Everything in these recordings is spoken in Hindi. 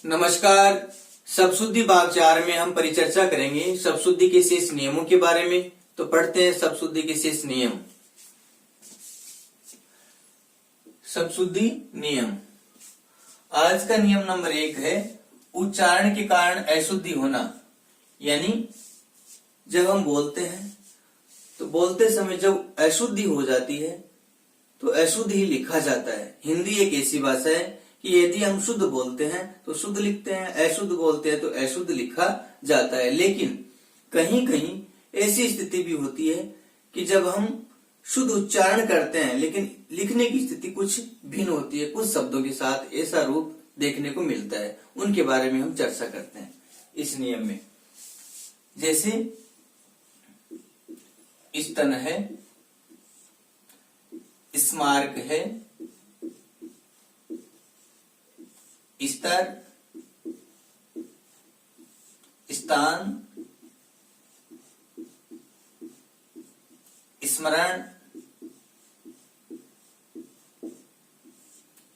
नमस्कार। शब्दशुद्धि भाग 4 में हम परिचर्चा करेंगे शब्दशुद्धि के शेष नियमों के बारे में। तो पढ़ते हैं शब्दशुद्धि के शेष नियम। शब्दशुद्धि नियम। आज का नियम नंबर 1 है उच्चारण के कारण अशुद्धि होना। यानी जब हम बोलते हैं तो बोलते समय जब अशुद्धि हो जाती है तो अशुद्ध ही लिखा जाता है। हिंदी एक ऐसी भाषा है कि यदि हम शुद्ध बोलते हैं तो शुद्ध लिखते हैं, अशुद्ध बोलते हैं तो अशुद्ध लिखा जाता है। लेकिन कहीं कहीं ऐसी स्थिति भी होती है कि जब हम शुद्ध उच्चारण करते हैं लेकिन लिखने की स्थिति कुछ भिन्न होती है, कुछ शब्दों के साथ ऐसा रूप देखने को मिलता है। उनके बारे में हम चर्चा करते हैं इस नियम में। जैसे स्तन है, स्मारक है, स्तर, स्थान, स्मरण।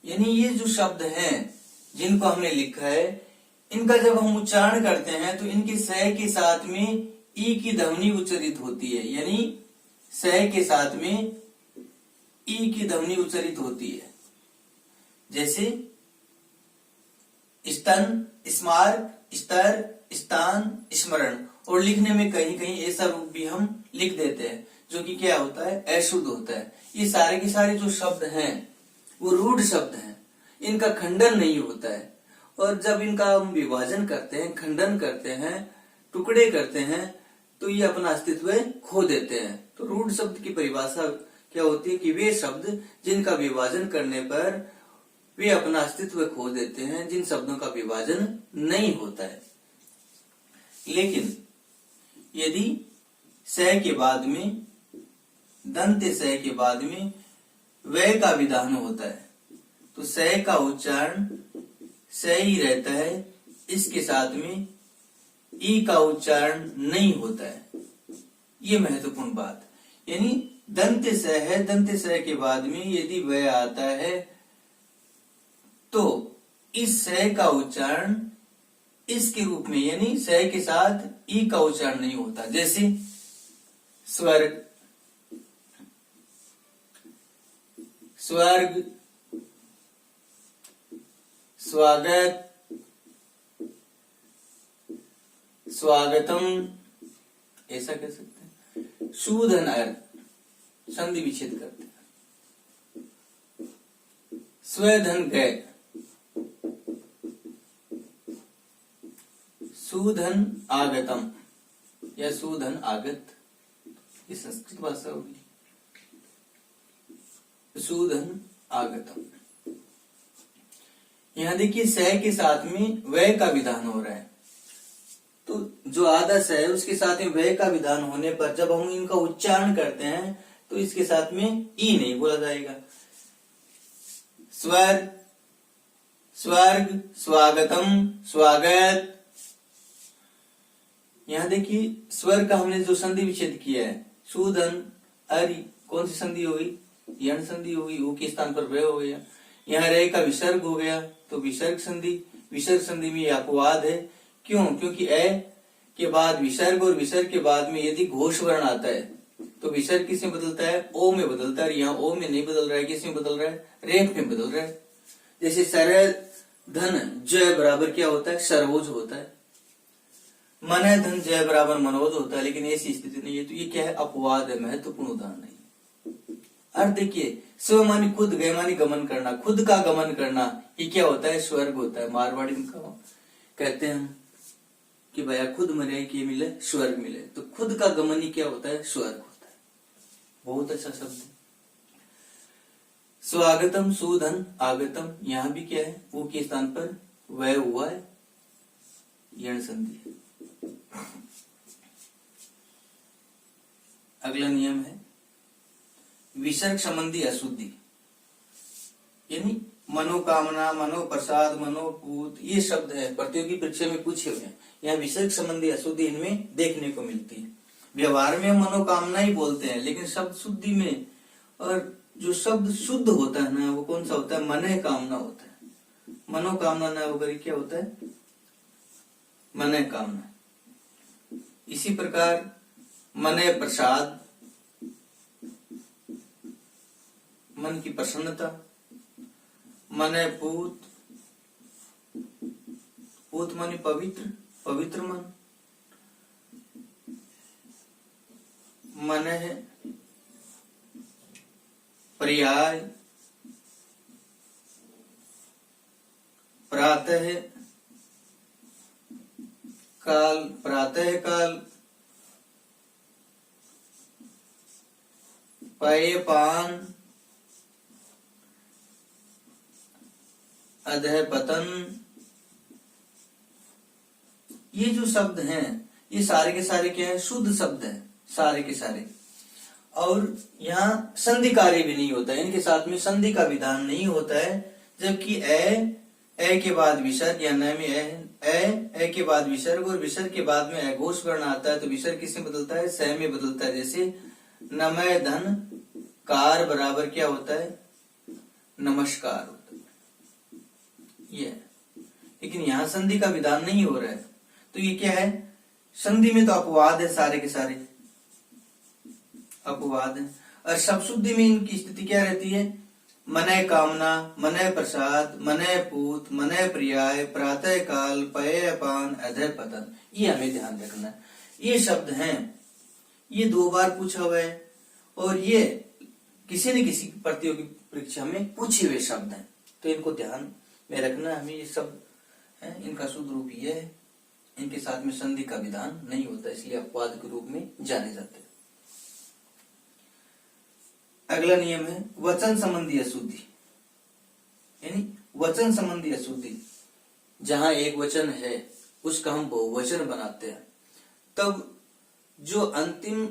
यानी ये जो शब्द हैं जिनको हमने लिखा है, इनका जब हम उच्चारण करते हैं तो इनके स के साथ में ई की ध्वनि उच्चारित होती है। यानी स के साथ में ई की ध्वनि उच्चारित होती है। जैसे स्तन, स्मारक, स्तर, स्थान, स्मरण। और लिखने में कहीं कहीं ऐसा रूप भी हम लिख देते हैं जो कि क्या होता है, अशुद्ध होता है। ये सारे के सारे जो शब्द हैं वो रूढ़ शब्द हैं, इनका खंडन नहीं होता है। और जब इनका हम विभाजन करते हैं, खंडन करते हैं, टुकड़े करते हैं तो ये अपना अस्तित्व खो देते हैं। तो रूढ़ शब्द की परिभाषा क्या होती है कि वे शब्द जिनका विभाजन करने पर वे अपना अस्तित्व खो देते हैं, जिन शब्दों का विभाजन नहीं होता है। लेकिन यदि स के बाद में, दंत स के बाद में वय का विधान होता है तो स का उच्चारण स ही रहता है, इसके साथ में ई का उच्चारण नहीं होता है। ये महत्वपूर्ण बात। यानी दंत स है, दंत स के बाद में यदि वय आता है तो इस स का उच्चारण इसके रूप में, यानी स के साथ ई का उच्चारण नहीं होता। जैसे स्वर्ग, स्वर्ग, स्वागत, स्वागतम, ऐसा कह सकते हैं। शूधन अर्थ संधि विच्छेद करते हैं। स्वधन गय, सुधन आगतम या सुधन आगत, ये संस्कृत भाषा होगी। सुधन आगतम। यहां देखिए स के साथ में वय का विधान हो रहा है, तो जो आदर्श है उसके साथ में वय का विधान होने पर जब हम इनका उच्चारण करते हैं तो इसके साथ में ई नहीं बोला जाएगा। स्वर्ग, स्वर्ग, स्वागतम, स्वागत। यहां देखिए स्वर का हमने जो संधि विच्छेद किया है, सुधन अरि, कौन सी संधि हो गई, यण संधि हो गई। ऊ के स्थान पर वह हो गया। यहाँ रे का विसर्ग हो गया तो विसर्ग संधि। विसर्ग संधि में अपवाद है। क्यों? क्योंकि ए के बाद विसर्ग और विसर्ग के बाद में यदि घोष वर्ण आता है तो विसर्ग किस में बदलता है, ओ में बदलता है। यहाँ ओ में नहीं बदल रहा है, किस में बदल रहा है, रेख में बदल रहा है। जैसे सरल धन जय बराबर क्या होता है, सर्वोज होता है। मन धन जय बराबर मनोज होता है, लेकिन ऐसी स्थिति नहीं है। तो ये क्या है, अपवाद है, महत्वपूर्ण उदाहरण नहीं। अर्थ देखिए, स्व मानी खुद, गए मानी गमन करना, खुद का गमन करना, ये क्या होता है, स्वर्ग होता है। मारवाड़ी में कहते हैं कि भैया खुद मरे कि मिले स्वर्ग मिले, तो खुद का गमन ही क्या होता है, स्वर्ग होता है। बहुत अच्छा शब्द है। स्वागतम, सुधन आगतम, यहां भी क्या है, वो के स्थान पर वह हुआ है, यण संधि है। अगला नियम है विसर्ग संबंधी अशुद्धि। यानी मनोकामना, मनोप्रसाद, मनोपूत, ये शब्द है, प्रतियोगी परीक्षा में पूछे हुए हैं। यहाँ विसर्ग संबंधी अशुद्धि इनमें देखने को मिलती है। व्यवहार में हम मनोकामना ही बोलते हैं, लेकिन शब्द शुद्धि में, और जो शब्द शुद्ध होता है ना, वो कौन सा होता है, मन कामना होता है। मनोकामना न होकर क्या होता है, मन कामना। इसी प्रकार मन प्रसाद, मन की प्रसन्नता। मन पूत, पूत मानी पवित्र, पवित्र मन। मन है पर्याय, प्रातः काल, प्रातः काल। पेय पान, अधः पतन। ये जो शब्द हैं ये सारे के सारे क्या है, शुद्ध शब्द है सारे के सारे। और यहाँ संधि कार्य भी नहीं होता है, इनके साथ में संधि का विधान नहीं होता है। जबकि ए के बाद विसर्ग या न में ए के बाद विसर्ग और विसर्ग के बाद में अघोष वर्ण आता है तो विसर्ग किसमें बदलता है, स में बदलता है। जैसे नमय धन कार बराबर क्या होता है, नमस्कार होता है ये। लेकिन यहाँ संधि का विधान नहीं हो रहा है तो ये क्या है, संधि में तो अपवाद है, सारे के सारे अपवाद है। और सब शुद्धि में इनकी स्थिति क्या रहती है, मनय कामना, मनय प्रसाद, मनय पूत, मनय प्रियाय, प्रातः काल, पेय पान, अधः पतन। ये हमें ध्यान रखना है। ये शब्द हैं, ये 2 बार पूछा हुआ है और ये किसी न किसी प्रतियोगी परीक्षा में पूछे हुए शब्द हैं, तो इनको ध्यान में रखना। हमें ये शब्द है, इनका शुद्ध रूप ये है, इनके साथ में संधि का विधान नहीं होता, इसलिए अपवाद के रूप में जाने जाते हैं। अगला नियम है वचन संबंधी अशुद्धि, यानी वचन संबंधी अशुद्धि। जहां एक वचन है उसका हम बहुवचन बनाते हैं, तब जो अंतिम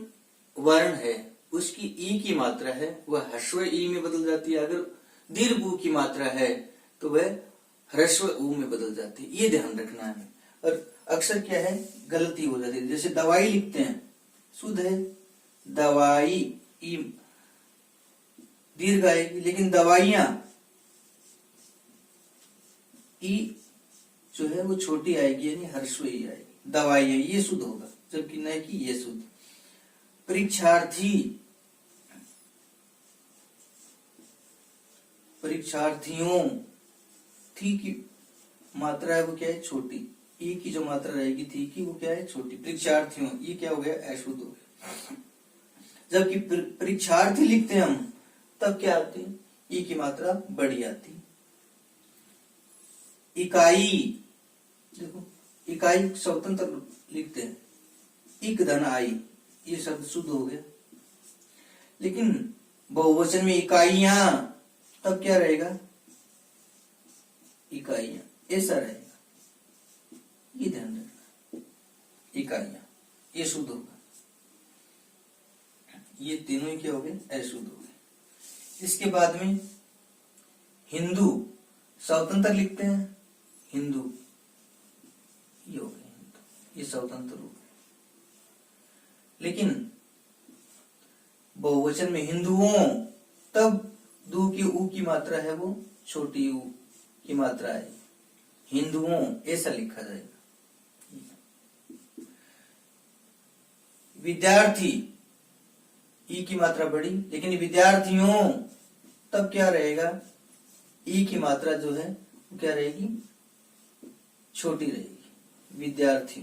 वर्ण है उसकी ई की मात्रा है वह ह्रस्व ई में बदल जाती है। अगर दीर्घ ऊ की मात्रा है तो वह ह्रस्व ऊ में बदल जाती है, ये ध्यान रखना है। और अक्सर क्या है, गलती हो जाती है। जैसे दवाई लिखते हैं, शुद्ध है दवाई, ई दीर्घ आएगी, लेकिन दवाइयां ई जो है वो छोटी आएगी, यानी ह्रस्व ई आएगी। दवाइयां ये शुद्ध होगा, जबकि न कि ये शुद्ध। परीक्षार्थी, परीक्षार्थियों, थी की मात्रा है वो क्या है, छोटी। ई की जो मात्रा रहेगी थी की वो क्या है, छोटी। परीक्षार्थियों, ये क्या हो गया, अशुद्ध हो गया। जबकि परीक्षार्थी लिखते हैं हम, तब क्या आती है, ई की मात्रा बड़ी आती। इकाई, देखो इकाई स्वतंत्र लिखते हैं, इक धन आई, ये शब्द शुद्ध हो गया। लेकिन बहुवचन में इकाइयां, तब क्या रहेगा, इकाइयां, ऐसा रहेगा, ये ध्यान रखना। इकाइयां ये शुद्ध होगा, ये तीनों ही क्या हो गए, अशुद्ध हो गए। इसके बाद में हिंदू, स्वतंत्र लिखते हैं, हिंदू ये हो गए, हिंदू ये स्वतंत्र रूप है। लेकिन बहुवचन में हिंदुओं, तब दू की ऊ की मात्रा है वो छोटी ऊ की मात्रा है, हिंदुओं ऐसा लिखा जाएगा। विद्यार्थी, ई की मात्रा बड़ी, लेकिन विद्यार्थियों, तब क्या रहेगा, ई की मात्रा जो है वो क्या रहेगी, छोटी रहेगी। विद्यार्थी,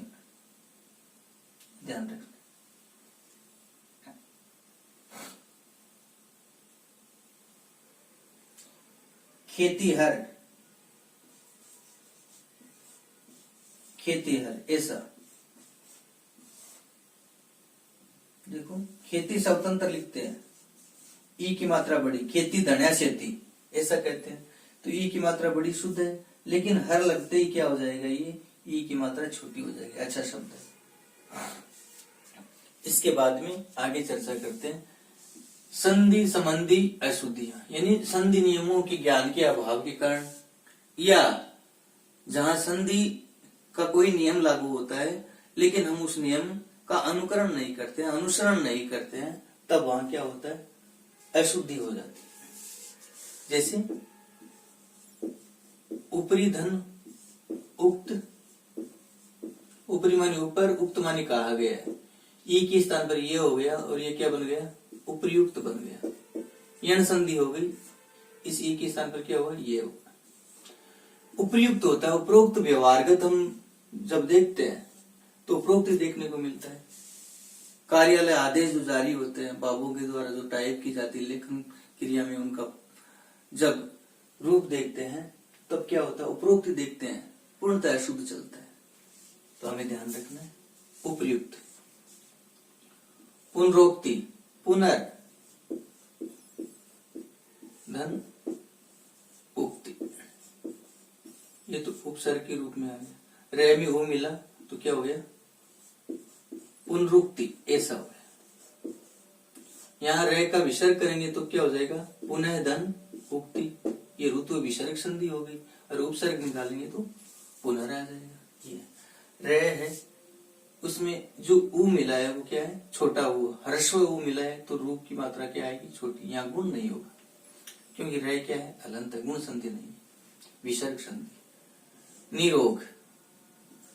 ध्यान रखना। खेतीहर, खेतीहर ऐसा, देखो खेती स्वतंत्र लिखते हैं, ई की मात्रा बड़ी, खेती धन्या खेती ऐसा कहते हैं, तो ई की मात्रा बड़ी शुद्ध है। लेकिन हर लगते ही क्या हो जाएगा, ये ई की मात्रा छोटी हो जाएगी, अच्छा शब्द है। इसके बाद में आगे चर्चा करते हैं संधि संबंधी अशुद्धियां, यानी संधि नियमों के ज्ञान के अभाव के कारण, या जहां संधि का कोई नियम लागू होता है लेकिन हम उस नियम का अनुकरण नहीं करते हैं, अनुसरण नहीं करते हैं, तब वहां क्या होता है, अशुद्धि हो जाती है। जैसे ऊपरी धन उक्त, ऊपरी माने ऊपर, उक्त माने कहा गया है। ई के स्थान पर ये हो गया और ये क्या बन गया, उपयुक्त बन गया, यण संधि हो गई। इस ई के स्थान पर क्या होगा, ये होगा। उपयुक्त होता है, उपरोक्त व्यवहारगत हम जब देखते हैं तो उपरोक्त देखने को मिलता है। कार्यालय आदेश जो जारी होते हैं बाबू के द्वारा, जो टाइप की जाती है लेखन क्रिया में, उनका जब रूप देखते हैं तब क्या होता है, उपरोक्त देखते हैं, पूर्णतः शुद्ध चलता है। तो हमें ध्यान रखना है। उपयुक्त, पुनरोक्ति, पुनर धन उक्ति, ये तो उपसर्ग के रूप में आ गया। रे में ऊ मिला तो क्या हो गया, पुनरुक्ति, ऐसा हो गया। यहाँ रे का विसर्ग करेंगे तो क्या हो जाएगा, पुनः धन उक्ति, ये ऋतु विसर्ग संधि हो गई। और उपसर्ग निकालेंगे तो पुनः आ जाएगा। ये रे है, उसमें जो ऊ मिला है वो क्या है, छोटा ऊ, ह्रस्व ऊ मिला है तो रूप की मात्रा क्या आएगी, छोटी। यहाँ गुण नहीं होगा क्योंकि रे क्या है, हलंत है, गुण संधि नहीं, विसर्ग संधि। निरोग,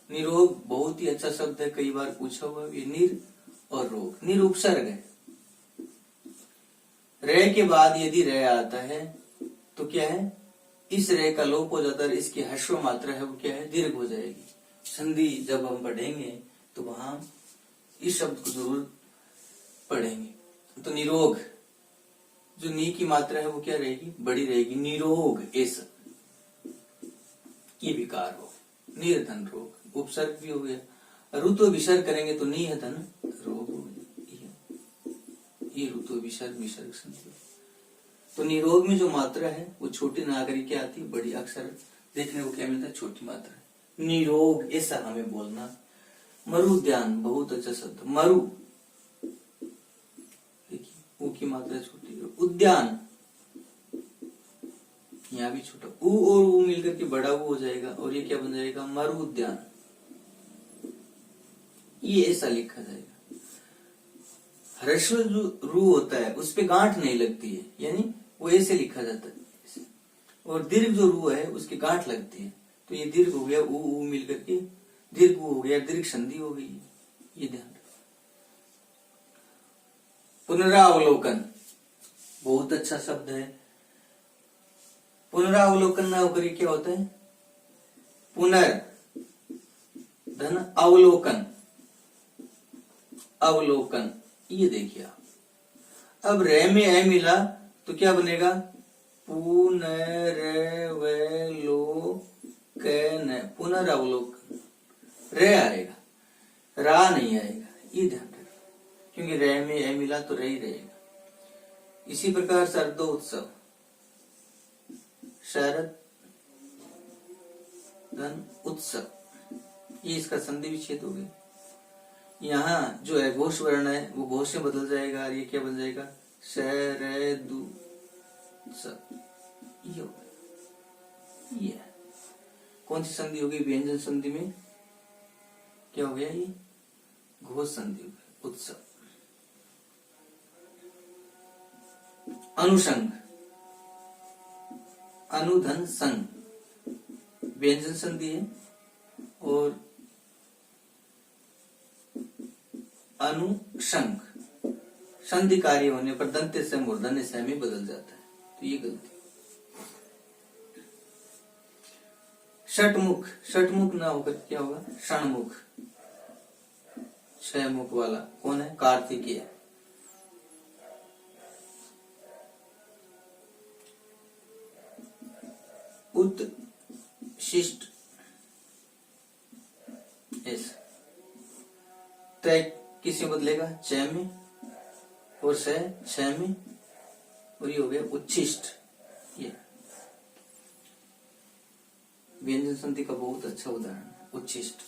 निरोग बहुत ही अच्छा शब्द है, कई बार पूछा हुआ। ये निर और रोग, निर उपसर्ग है। रे के बाद यदि रे आता है तो क्या है, इस रे का लोप हो जाता है, इसकी ह्रस्व मात्रा है वो क्या है, दीर्घ हो जाएगी। संधि जब हम पढ़ेंगे तो वहां इस शब्द को जरूर पढ़ेंगे। तो निरोग, जो नी की मात्रा है वो क्या रहेगी, बड़ी रहेगी। निरोग, ऐसा ये विकार हो, निर्धन रोग, उपसर्ग भी हो गया। ऋतु विसर्ग करेंगे तो नी है धन रोग हो गया, ये ऋतु विसर्ग, विसर्ग संधि। तो निरोग में जो मात्रा है वो छोटी नागरिक क्या आती है, बड़ी अक्षर देखने को क्या मिलता है, छोटी मात्रा। निरोग, ऐसा हमें बोलना। मरुद्यान, बहुत अच्छा शब्द, मरु, देखिए ऊ की मात्रा छोटी है। उद्यान, यहाँ भी छोटा, ऊ और ऊ मिलकर के बड़ा ऊ हो जाएगा और ये क्या बन जाएगा, मरु उद्यान। ये ऐसा लिखा जाएगा। ह्रस्व जो रू होता है उस पे गांठ नहीं लगती है, यानी वो ऐसे लिखा जाता है। और दीर्घ जो रू है उसकी गांठ लगती है, तो ये दीर्घ हो गया, ऊ मिलकर के दीर्घ हो गया, दीर्घ संधि हो गई। ये ध्यान रखो। पुनरावलोकन, बहुत अच्छा शब्द है। पुनरावलोकन ना होकर क्या होता है, पुनर धन अवलोकन, अवलोकन। ये देखिए आप, अब रे में ए मिला तो क्या बनेगा, पुनरवलोकन, पुनरावलोकन। रे आएगा, रा नहीं आएगा, ये ध्यान रखना, क्योंकि रे में ए मिला तो रे ही रहेगा। इसी प्रकार शरदोत्सव, शरद धन उत्सव, ये इसका संधि विच्छेद हो गया। यहाँ जो है घोष वर्ण है वो घोष में बदल जाएगा और ये क्या बन जाएगा, शरदु। ये हो गया, ये कौन सी संधि हो गई, व्यंजन संधि में क्या हो गया, ये घोष संधि हो गई, उत्सव। अनुषंग, अनुधन संग, व्यंजन संधि है और अनुषंग संधि कार्य होने पर दंत्य से मूर्धन्य से में बदल जाता है, तो ये गलती। षटमुख, षटमुख ना होकर क्या होगा, षणमुख, छह मुख वाला कौन है, कार्तिकेय। उत्शिष्ट, ऐसा तय किसी बदलेगा, च में और से छ में, और ये हो गया उच्छिष्ट। ये व्यंजन संधि का बहुत अच्छा उदाहरण है, उच्छिष्ट।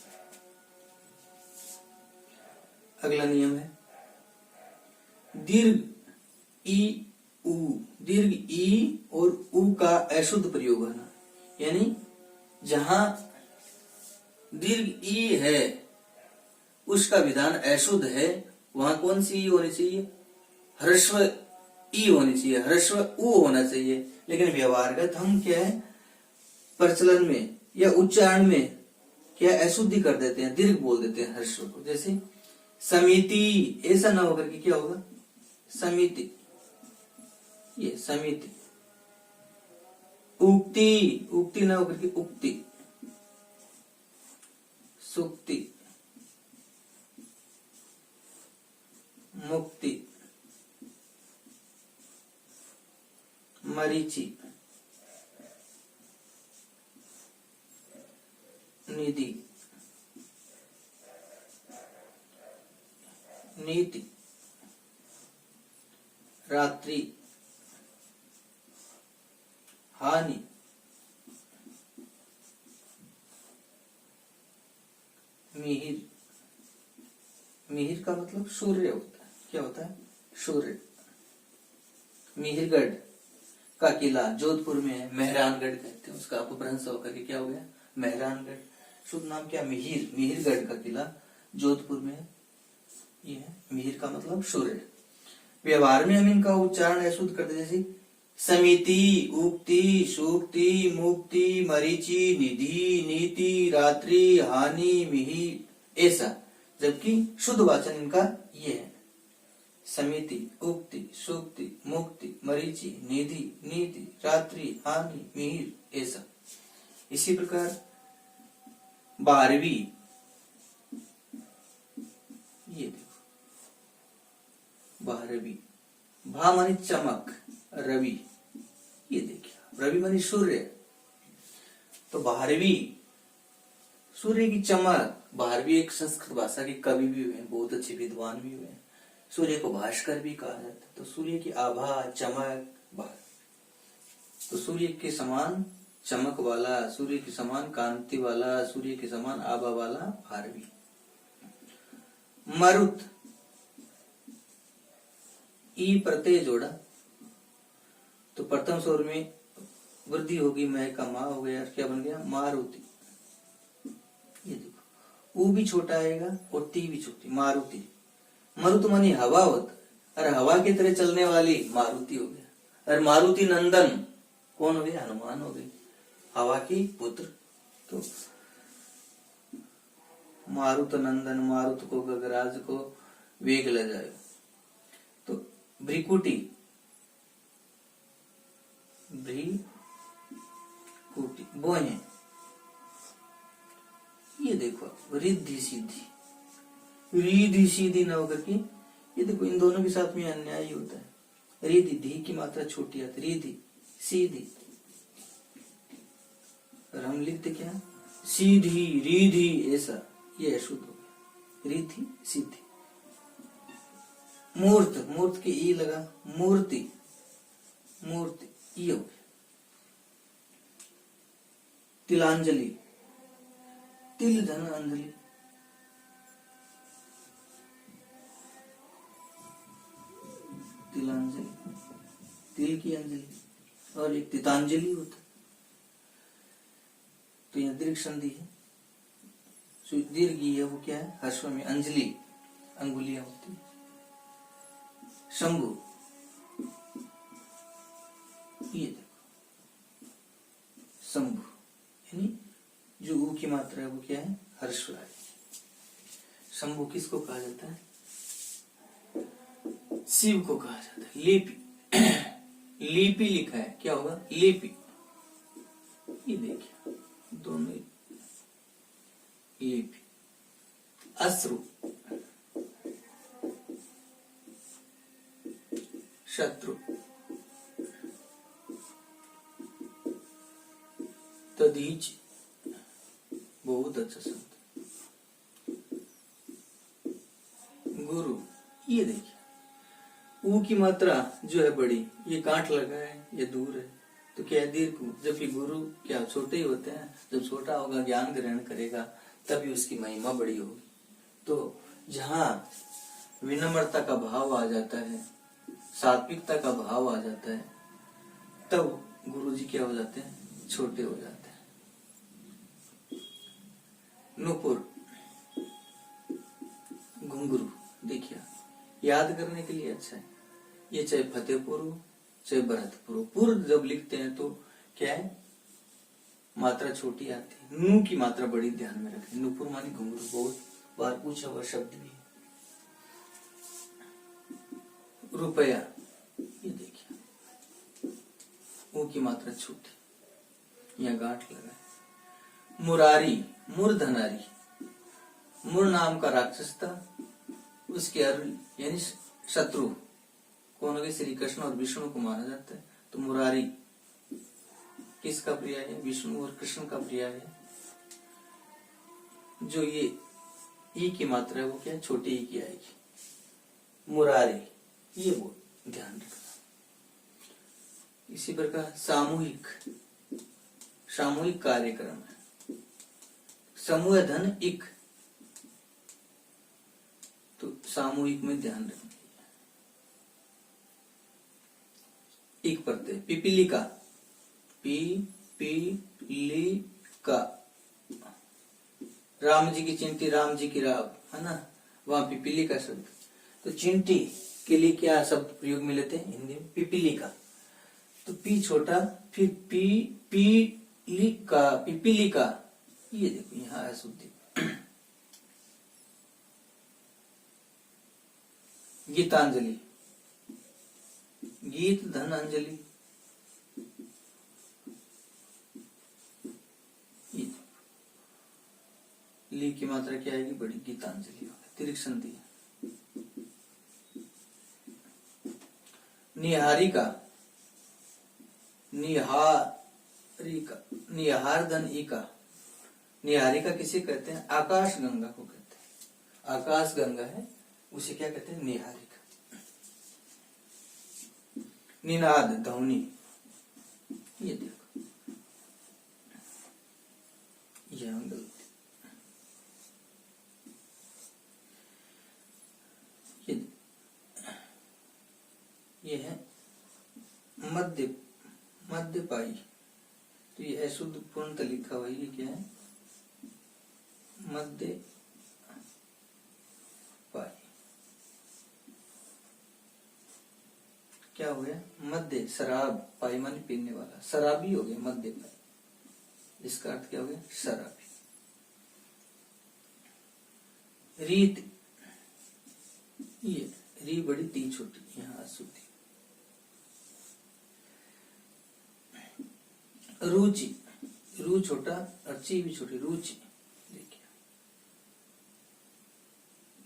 अगला नियम है दीर्घ ई उ, दीर्घ ई और उ का अशुद्ध प्रयोग होना, यानी जहां दीर्घ ई है उसका विधान अशुद्ध है, वहां कौन सी ई होनी चाहिए, ह्रस्व ई होनी चाहिए, ह्रस्व उ होना चाहिए। लेकिन व्यवहारगत हम क्या है, प्रचलन में या उच्चारण में क्या अशुद्धि कर देते हैं, दीर्घ बोल देते हैं हर्ष को। जैसे समिति, ऐसा ना होकर के क्या होगा समिति, ये समिति। उक्ति, उक्ति ना होकर के उक्ति। सुक्ति, मुक्ति, मरीचि, निधि, नीति, रात्रि, हानि, मिहिर। मिहिर का मतलब सूर्य होता है। क्या होता है सूर्य। मिहिरगढ़ का किला जोधपुर में है, मेहरानगढ़ कहते हैं उसका, अपभ्रंश होकर के क्या हो गया मेहरानगढ़। शुद्ध नाम क्या मिहिर, मिहिरगढ़ का किला जोधपुर में है। ये है मिहिर का मतलब सूर्य। व्यवहार में हम इनका उच्चारण अशुद्ध करते, जैसे समिति, उक्ति, सूक्ति, मुक्ति, मरीचि, निधि, नीति, रात्रि, हानि, मिहिर, ऐसा। जबकि शुद्ध वाचन इनका ये है समिति, उक्ति, सूक्ति, मुक्ति, मरीचि, निधि, नीति, रात्रि, हानि, मिहिर, ऐसा। इसी प्रकार 12वीं, ये देखो 12वीं, भा मानी चमक, रवि, ये देखिए रवि मानी सूर्य, तो 12वीं सूर्य की चमक। 12वीं एक संस्कृत भाषा के कवि भी हुए, बहुत अच्छे विद्वान भी हुए। सूर्य को भास्कर भी कहा जाता है। तो सूर्य की आभा, चमक, भार, तो सूर्य के समान चमक वाला, सूर्य के समान कांति वाला, सूर्य के समान आभा वाला 12वीं। मरुत, ई प्रत्यय जोड़ा तो प्रथम स्वर में वृद्धि होगी, मैं का माँ हो गया, क्या बन गया मारुति। ये देखो ऊ भी छोटा आएगा और ती भी छोटी, मारुति। मरुत मानी हवा होता, और हवा की तरह चलने वाली मारुति हो गया। और मारुति नंदन कौन हो गया, हनुमान हो गई, हवा की पुत्र। तो मारुत नंदन, मारुत को गगराज को वेग ले जाए। तो भ्रिकुटी, भ्रिकुटी वो है। ये देखो रिद्धि सीधी, रिधि सीधी न होकर के, ये देखो इन दोनों के साथ में अन्याय ही होता है। रिधि, धी की मात्रा छोटी आती, रिधि सीधी, और हम लिखते क्या सीधी, रिधि, ऐसा, ये अशुद्ध हो गया, रिधि सीधी। मूर्त, मूर्त के ई लगा, मूर्ति, मूर्ति, ये हो गया। तिलांजलि, तिल धन अंजलि, तिलांजलि, तिल की अंजलि, और एक तितांजलि होता। तो यह दीर्घ संधि है, दीर्घ है वो क्या है हर्षों में अंजलि, अंगुलियां होती। शंभु, ये देखो शंभु, यानी जो ऊ की मात्रा है वो क्या है हर्ष वाली। शंभु किसको कहा जाता है, शिव को कहा जाता है। लिपि, लिपि लिखा है, क्या होगा लिपि, ये देखिए दोनों लिपि। अश्रु, शत्रु, तदीच, बहुत अच्छा शब्द। गुरु, ये देखिए ऊ की मात्रा जो है बड़ी, ये कांट लगा है, ये दूर है, तो क्या है दीर्घ। जबकि गुरु क्या छोटे ही होते हैं, जब छोटा होगा ज्ञान ग्रहण करेगा तभी उसकी महिमा बड़ी होगी। तो जहाँ विनम्रता का भाव आ जाता है, सात्विकता का भाव आ जाता है, तब गुरु जी क्या हो जाते हैं छोटे हो जाते हैं। नुपुर, घुंघरू, देखिए याद करने के लिए अच्छा है। ये चाहे फतेहपुर हो चाहे भरतपुर हो, पूर्व जब लिखते हैं तो क्या है मात्रा छोटी आती है। नू की मात्रा बड़ी ध्यान में रखें। नुपुर मानी घुंघरू, बहुत बार पूछा हुआ शब्द भी है। रुपया, ये देखिए ऊ की मात्रा छोटी, यहाँ गांठ लगा है। मुरारी, मूर्धनारी, मुर नाम का राक्षस था, उसके यानी शत्रु कौन हो गए? श्री कृष्ण और विष्णु को माना जाता है। तो मुरारी किसका प्रिय है? विष्णु और कृष्ण का प्रिय है। जो ये ई की मात्रा है वो क्या? छोटी ई की आएगी। मुरारी, ये वो ध्यान रखना। इसी प्रकार सामूहिक, सामूहिक कार्यक्रम है। समूह धन इक, तो सामूहिक में ध्यान रखना। एक प्रत्यय पिपीलिका, पिपीलिका, राम जी की चिंटी, राम जी की राव, है ना, वहां पिपीलिका शब्द। तो चिंटी के लिए क्या शब्द प्रयोग में लेते हैं हिंदी में? पिपीलिका। तो पी छोटा, फिर पी पीलिका, पिपीलिका, ये देखो यहाँ है शुद्धि। गीतांजलि, गीत धन अंजलि, ली की मात्रा क्या आएगी? बड़ी, गीतांजलि। तिरिक्त संधि। निहारिका, निहारिका, निहार धन इका। निहारिका किसे कहते हैं? आकाश गंगा को कहते हैं। आकाश गंगा है, उसे क्या कहते हैं? निहारिका। निनाद, ध्वनि, ये देखो ये गलती। ये है मध्य, मध्यपाई। तो ये अशुद्ध पूर्णतः लिखा हुआ है। ये क्या है? मध्य पाई। क्या हो गया? मध्य, शराब, पाई मानी पीने वाला, शराबी हो गया मध्य पाई। इसका अर्थ क्या हो गया? शराबी। रीत, ये री बड़ी ती छोटी, यहाँ अशुद्धि। रुचि, रू छोटा और ची भी छोटी, रुचि। देखिए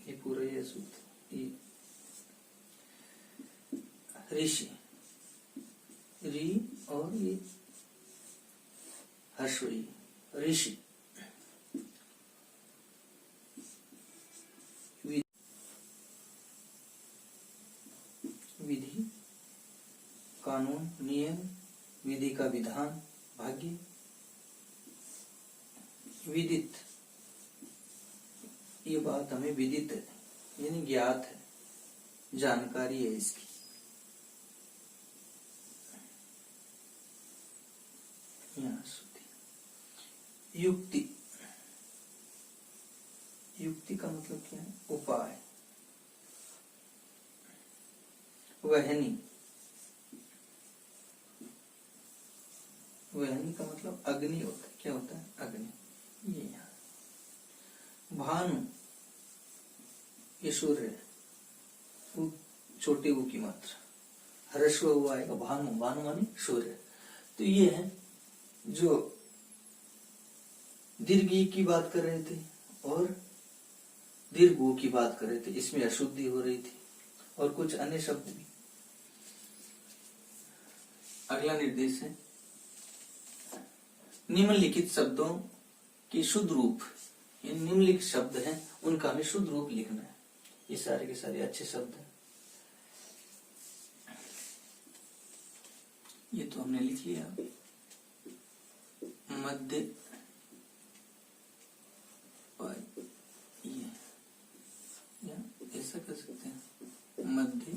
ये पूरा ये सूत्र। ये ऋषि, री और ये हर्षई, ऋषि। विधि, कानून, नियम, विधि का विधान, भाग्य। विदित, ये बात हमें विदित है, यानी ज्ञात है, जानकारी है इसकी। युक्ति, युक्ति का मतलब क्या है? उपाय। वहनी, वहनी का मतलब अग्नि होता है। क्या होता है? अग्नि। ये यहाँ भानु, ये सूर्य, छोटे ऊ की मात्रा, हर्ष हुआ आएगा भानु, भानु मानी सूर्य। तो ये है जो दीर्घ ई की बात कर रहे थे और दीर्घ ऊ की बात कर रहे थे, इसमें अशुद्धि हो रही थी और कुछ अन्य शब्द भी। अगला निर्देश है निम्नलिखित शब्दों की शुद्ध रूप। ये निम्नलिखित शब्द हैं, उनका हमें शुद्ध रूप लिखना है। ये सारे के सारे अच्छे शब्द हैं। ये तो हमने लिख लिया। मध्य पाई, ये ऐसा कर सकते हैं, मध्य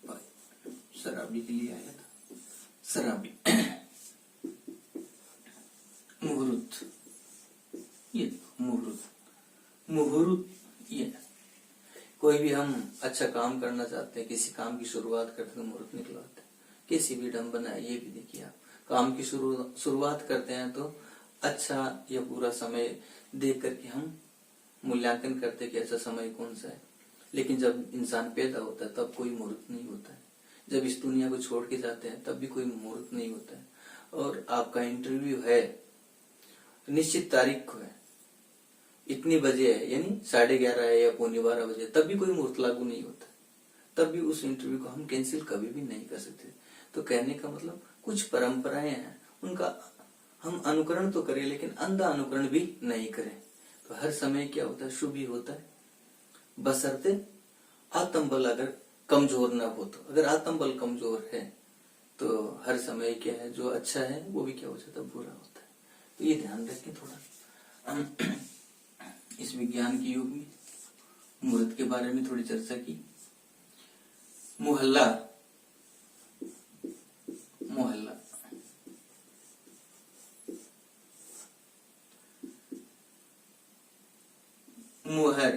पाई। शराबी के लिए आया था, शराबी। मुहूर्त, ये देखो मुहूर्त, मुहूर्त। ये कोई भी हम अच्छा काम करना चाहते हैं, किसी काम की शुरुआत करते हैं, मुहूर्त निकलवाते हैं। किसी भी ढंग बनाए, ये भी देखिए आप काम की शुरुआत करते हैं तो अच्छा या बुरा समय देख करके हम मूल्यांकन करते हैं कि ऐसा समय कौन सा है। लेकिन जब इंसान पैदा होता है तब कोई मुहूर्त नहीं होता है, जब इस दुनिया को छोड़ के जाते हैं तब भी कोई मुहूर्त नहीं होता है। और आपका इंटरव्यू है निश्चित तारीख को है, इतनी बजे है, यानी 11:30 है या 11:45 बजे, तब भी कोई मुहूर्त लागू नहीं होता, तब भी उस इंटरव्यू को हम कैंसिल कभी भी नहीं कर सकते। तो कहने का मतलब कुछ परंपराएं हैं, उनका हम अनुकरण तो करें लेकिन अंधा अनुकरण भी नहीं करें। तो हर समय क्या होता है, शुभ ही होता है, बशर्ते आत्मबल अगर कमजोर न हो। तो अगर आत्मबल कमजोर है तो हर समय क्या है, जो अच्छा है वो भी क्या हो जाता है, बुरा होता है। तो ये ध्यान रखें थोड़ा। इस विज्ञान के युग में मुहूर्त के बारे में थोड़ी चर्चा की। मुहल्ला, मुहल्ला मुहर,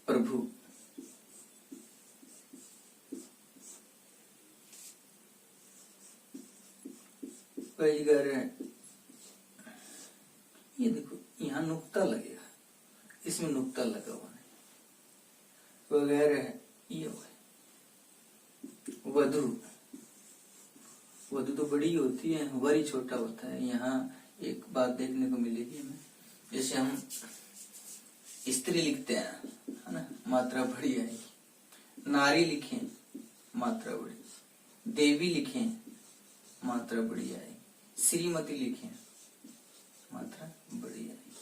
प्रभु, पैगर, ये देखो यहाँ नुक्ता लगेगा, इसमें नुक्ता लगा हुआ नहीं, वगैरह है, ये हो गए। वधु, वधु तो बड़ी होती है, वरी छोटा होता है। यहाँ एक बात देखने को मिलेगी हमें, जैसे हम स्त्री लिखते हैं, है ना, मात्रा बड़ी आएगी। नारी लिखें, मात्रा बड़ी। देवी लिखें, मात्रा बड़ी आएगी। श्रीमती लिखें, मात्रा बड़ी आएगी।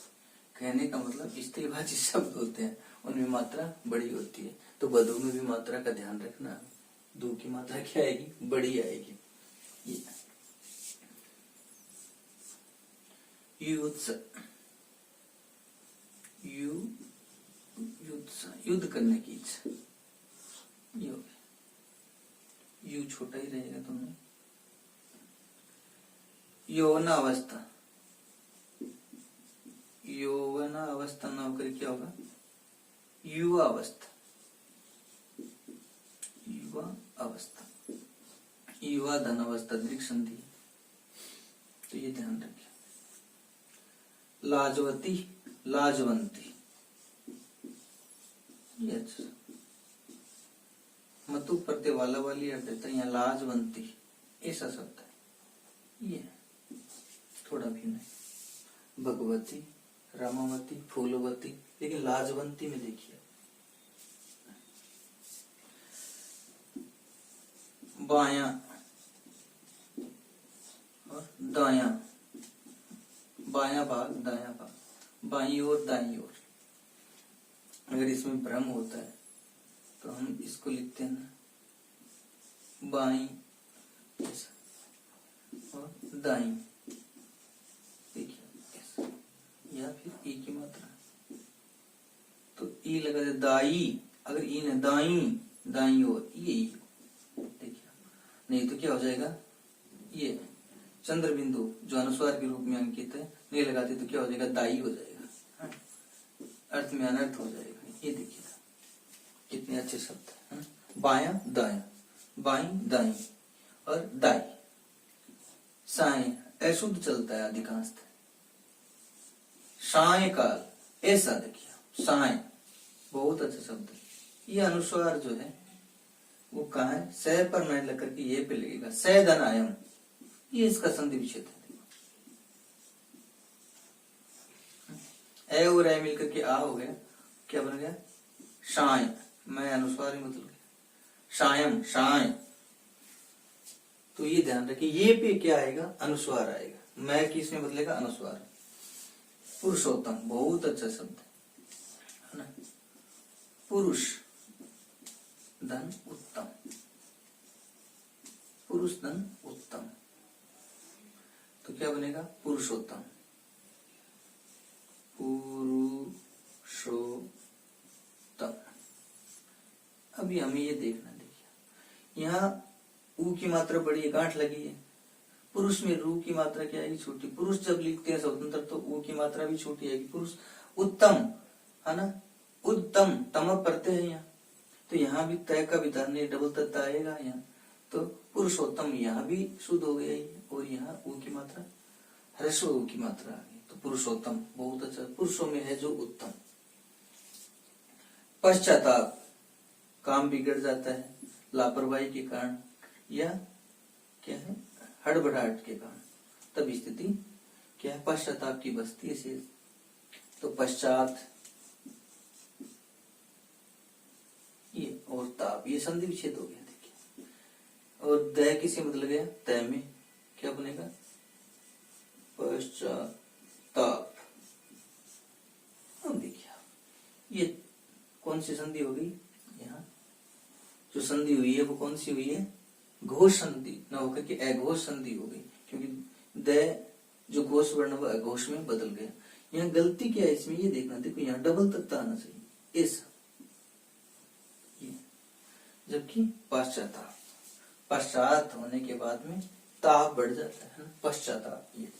कहने का मतलब स्त्रीवाची शब्द होते हैं उनमें मात्रा बड़ी होती है। तो वधु में भी मात्रा का ध्यान रखना, दो की मात्रा क्या आएगी, बड़ी आएगी। युद्ध करने की इच्छा, यू छोटा ही रहेगा दोनों। यौवनावस्था, यौवनावस्था ना होकर क्या होगा, युवा अवस्था, युवा अवस्था। युवा धन अवस्था दीर्घ संधि, तो ये ध्यान रखें। लाजवती, लाजवंती, ये अच्छा मतु प्रत्यय वाला वाली अर्थ देता है। यहाँ लाजवंती ऐसा शब्द है, ये थोड़ा भी नहीं। भगवती, रामावती, फूलवती, लेकिन लाजवंती में देखिए बायां और दायां, बायां भाग दायां भाग, बाईं ओर दाईं ओर। अगर इसमें भ्रम होता है तो हम इसको लिखते हैं ना, बाईं और दाईं, देखिए, या फिर ई की मात्रा, तो ई लगा दे दाई, अगर ई ने दाई, दाई ओर, ये देखिए, नहीं तो क्या हो जाएगा, ये चंद्र बिंदु जो अनुस्वार के रूप में अंकित है, नहीं लगाते तो क्या हो जाएगा, दाई हो जाएगा, अर्थ में अनर्थ हो जाएगा। ये देखिए कितने अच्छे शब्द है, बायां दायां, बाईं दाईं और दाई। साय अशुद्ध चलता है अधिकांश, सायकाल ऐसा देखिए, साय बहुत अच्छा शब्द है। ये अनुस्वार जो है वो कहाँ है, सह पर नहीं लग करके ये पे लगेगा, सैदनायम, ये इसका संधि विच्छेद है। ए और ए मिलकर के आ हो गया, क्या बन गया, शाय, मैं अनुस्वार ही मतलब शायम, शाय। तो ये ध्यान रखिए, ये पे क्या आएगा, अनुस्वार आएगा, मैं किस में बदलेगा, अनुस्वार। पुरुषोत्तम बहुत अच्छा शब्द है ना, पुरुष धन उत्तम, पुरुष धन उत्तम, तो क्या बनेगा, पुरुषोत्तम, पुरुषोत्तम। अभी हमें ये देखना, देखिए यहाँ ऊ की मात्रा बड़ी है, गांठ लगी है। पुरुष में रू की मात्रा क्या आएगी, छोटी। पुरुष जब लिखते हैं स्वतंत्र तो ऊ की मात्रा भी छोटी आएगी। पुरुष उत्तम है ना, उत्तम, तम प्रत्यय है यहाँ, तो यहाँ भी तय का विधान नहीं, डबल तत्व आएगा यहाँ। तो पुरुषोत्तम यहाँ भी शुद्ध हो गया ही, और यहाँ ऊ की मात्रा ह्रस्व ऊ की मात्रा आ गई, तो पुरुषोत्तम बहुत अच्छा, पुरुषों में है जो उत्तम। पश्चाताप, काम बिगड़ जाता है लापरवाही के कारण या क्या है हड़बड़ाहट के कारण, तब स्थिति क्या है पश्चाताप की बस्ती से। तो पश्चात ये और ताप, ये संधि विच्छेद हो गया देखिए, और दय किसे बदल गया, तय में क्या बनेगा पश्चाताप। अब देखिए ये कौन सी संधि हो गई, यहाँ जो संधि हुई है वो कौन सी हुई है, घोष संधि न होकर के अघोष संधि हो गई, क्योंकि द जो घोष वर्ण वो अघोष में बदल गया। यहाँ गलती क्या है इसमें ये देखना, देखो यहाँ डबल तख्ता आना चाहिए इस, जबकि पश्चाताप, पश्चात होने के बाद में ताप बढ़ जाता है ना, पश्चाताप। ये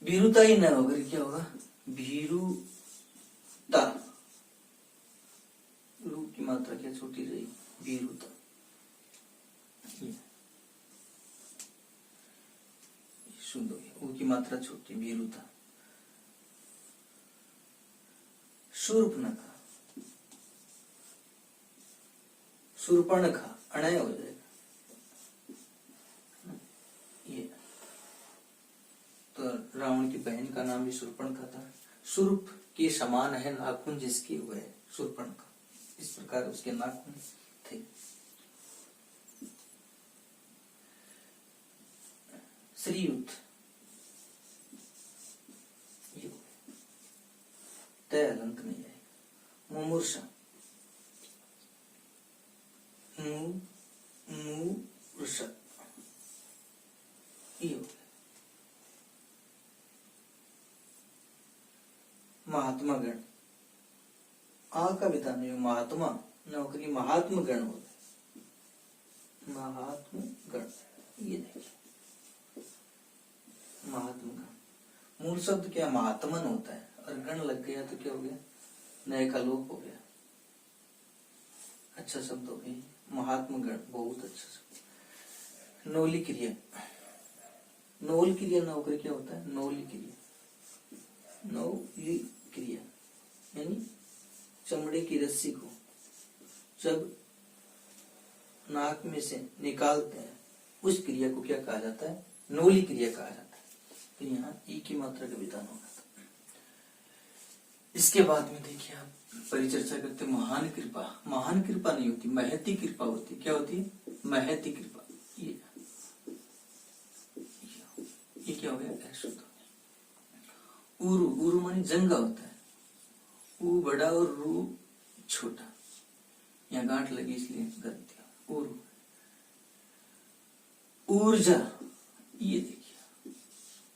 भीरुता ही न होकर क्या होगा, भीरुता, रू की मात्रा क्या छोटी रहेगी, भीरुता। शुद्ध हो गया, ऊ की मात्रा छोटी, भीरुता। शूर्पणखा, शूर्पणखा अणय हो जाएगा ये, तो रावण की बहन का नाम भी शूर्पणखा था। शूर्प के समान है नाखून जिसके हुए शूर्पणखा, इस प्रकार उसके नाखून थे। श्रीयुत, तय अलंत नहीं आएगा। मुमूर्षा, मुमूर्षा ये हो गया। महात्मा गण, आ का विधान है महात्मा नौकरी महात्मा गण हो गए, महात्मा गण। ये देखिए महात्मा गण, मूल शब्द क्या महात्मन होता है, और गण लग गया तो क्या हो गया, नए का लोप हो गया। अच्छा शब्द हो गया महात्मा गण, बहुत अच्छा शब्द। नौली क्रिया, नौल क्रिया न होकर क्या होता है, नौली क्रिया, नौली क्रिया यानी चमड़े की रस्सी को जब नाक में से निकालते हैं उस क्रिया को क्या कहा जाता है, नौली क्रिया कहा जाता है। तो यहाँ ई की मात्रा का विधान होगा। इसके बाद में देखिए आप परिचर्चा करते महान कृपा, महान कृपा नहीं होती, महती कृपा होती। क्या होती है, महती कृपा। ये क्या हो गया, अशुद्ध। उरु, उरु मानी जंगा होता है, ऊ बड़ा और रू छोटा, यहाँ गांठ लगी इसलिए कर दिया उरु। ऊर्जा, ये देखिए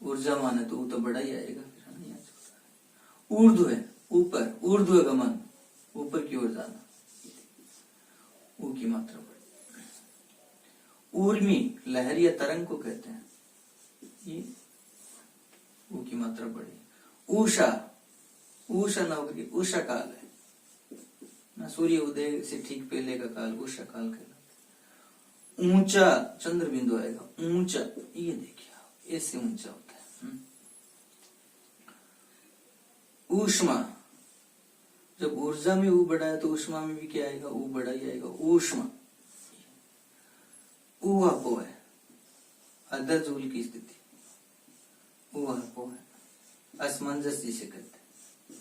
ऊर्जा माने तो वो तो बड़ा ही आएगा, फिर हमें यहाँ छोटा। ऊर्ध्व है ऊपर, ऊर्ध्व गमन ऊपर की ओर जाना, ऊ की मात्रा बड़ी। ऊर्मी, लहर या तरंग को कहते हैं, ये ऊ की मात्रा बड़ी। उषा, उषा ना होकर उषा काल है ना, सूर्य उदय से ठीक पहले का काल उषा काल कहलाता है। ऊंचा, चंद्र बिंदु आएगा ऊंचा, ये देखिए ऐसे ऊंचा होता है। ऊष्मा, जब ऊर्जा में ऊ बड़ा है तो ऊष्मा में भी क्या आएगा, ऊ बड़ा ही आएगा, ऊष्मा। ऊहापो है अधर झूल की स्थिति, ऊहापो है असमंजस जिसे कहते हैं,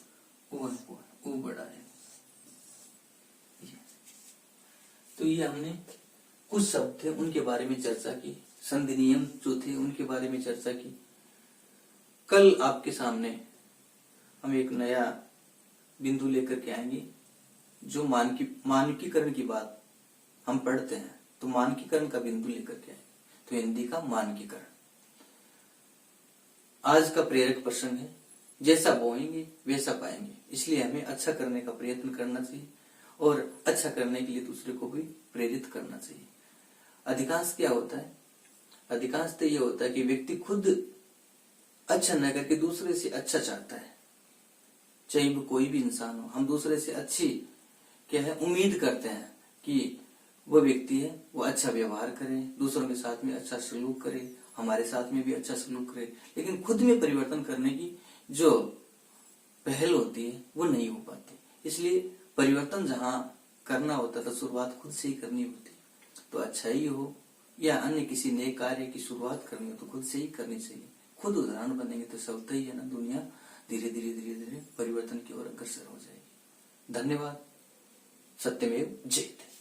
ऊहापो है, ऊ बड़ा है। तो ये हमने कुछ शब्द थे उनके बारे में चर्चा की, संधि नियम जो थे उनके बारे में चर्चा की। कल आपके सामने हम एक नया बिंदु लेकर के आएंगे, जो मानकीकरण की बात हम पढ़ते हैं, तो मानकीकरण का बिंदु लेकर के आएंगे, तो हिंदी का मानकीकरण। आज का प्रेरक प्रसंग है, जैसा बोएंगे वैसा पाएंगे, इसलिए हमें अच्छा करने का प्रयत्न करना चाहिए और अच्छा करने के लिए दूसरे को भी प्रेरित करना चाहिए। अधिकांश क्या होता है, अधिकांश तो ये होता है कि व्यक्ति खुद अच्छा न करके दूसरे से अच्छा चाहता है, चाहे वो कोई भी इंसान हो। हम दूसरे से अच्छी क्या है उम्मीद करते हैं कि वो व्यक्ति है वो अच्छा व्यवहार करे, दूसरों के साथ में अच्छा सलूक करे, हमारे साथ में भी अच्छा सलूक करे, लेकिन खुद में परिवर्तन करने की जो पहल होती है वो नहीं हो पाती। इसलिए परिवर्तन जहां करना होता है तो शुरुआत खुद से ही करनी होती है। तो अच्छाई हो या अन्य किसी नए कार्य की शुरुआत करनी हो तो खुद से ही करनी चाहिए। खुद उदाहरण बनेंगे तो सबका ही है ना, दुनिया धीरे धीरे परिवर्तन की ओर अग्रसर हो जाएगी। धन्यवाद। सत्यमेव जयते।